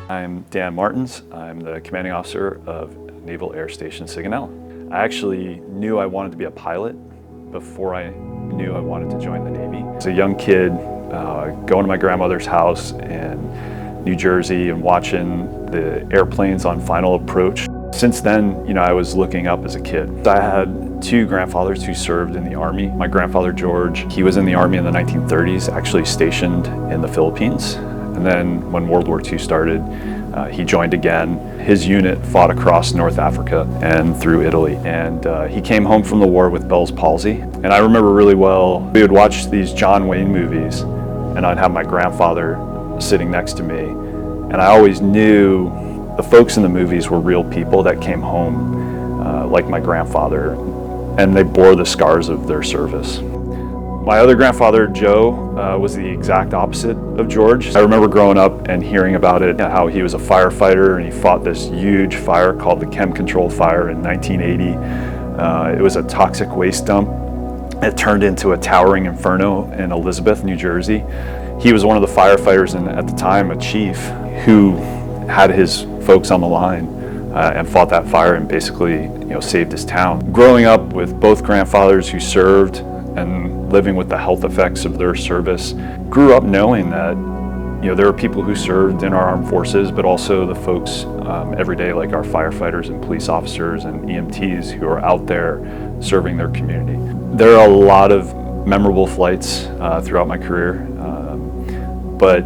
I'm Dan Martins. I'm the commanding officer of Naval Air Station Sigonella. I actually knew I wanted to be a pilot before I knew I wanted to join the Navy. As a young kid, going to my grandmother's house in New Jersey and watching the airplanes on final approach. Since then, I was looking up as a kid. I had two grandfathers who served in the Army. My grandfather, George, he was in the Army in the 1930s, actually stationed in the Philippines. And then when World War II started, he joined again. His unit fought across North Africa and through Italy. And he came home from the war with Bell's palsy. And I remember really well, we would watch these John Wayne movies, and I'd have my grandfather sitting next to me. And I always knew the folks in the movies were real people that came home, like my grandfather, and they bore the scars of their service. My other grandfather, Joe, was the exact opposite of George. I remember growing up and hearing about it, how he was a firefighter and he fought this huge fire called the Chem Control Fire in 1980. It was a toxic waste dump. It turned into a towering inferno in Elizabeth, New Jersey. He was one of the firefighters and at the time a chief who had his folks on the line and fought that fire and basically saved his town. Growing up with both grandfathers who served and living with the health effects of their service, grew up knowing that there are people who served in our armed forces, but also the folks every day like our firefighters and police officers and EMTs who are out there serving their community. There are a lot of memorable flights throughout my career, but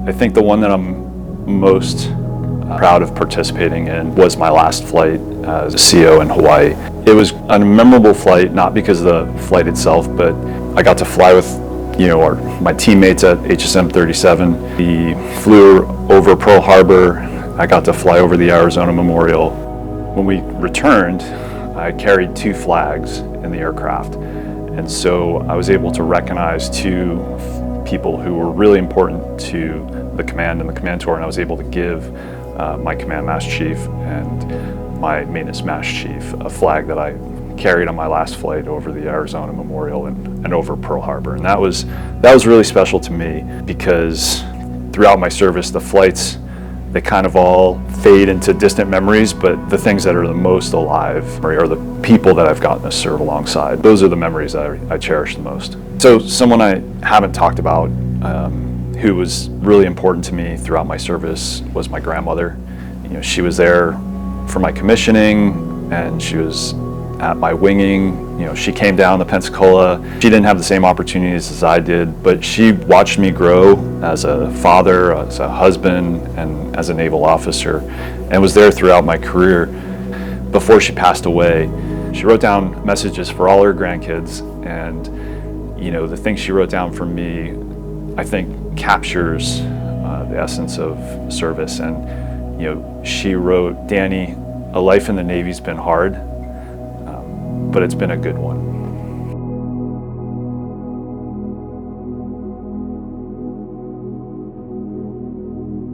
I think the one that I'm most proud of participating in was my last flight as a CO in Hawaii. It was a memorable flight, not because of the flight itself, but I got to fly with my teammates at HSM 37. We flew over Pearl Harbor. I got to fly over the Arizona Memorial. When we returned, I carried two flags in the aircraft. And so I was able to recognize two people who were really important to the command and the command tour, and I was able to give my command mast chief and my maintenance mast chief a flag that I carried on my last flight over the Arizona Memorial and over Pearl Harbor. And that was really special to me because throughout my service, the flights, they kind of all fade into distant memories, but the things that are the most alive are the people that I've gotten to serve alongside. Those are the memories that I cherish the most. So someone I haven't talked about who was really important to me throughout my service was my grandmother. She was there for my commissioning and she was at my winging. She came down to Pensacola. She didn't have the same opportunities as I did, but she watched me grow as a father, as a husband, and as a naval officer, and was there throughout my career. Before she passed away, she wrote down messages for all her grandkids, and the things she wrote down for me, I think captures the essence of service. And she wrote, "Danny, a life in the Navy's been hard, but it's been a good one."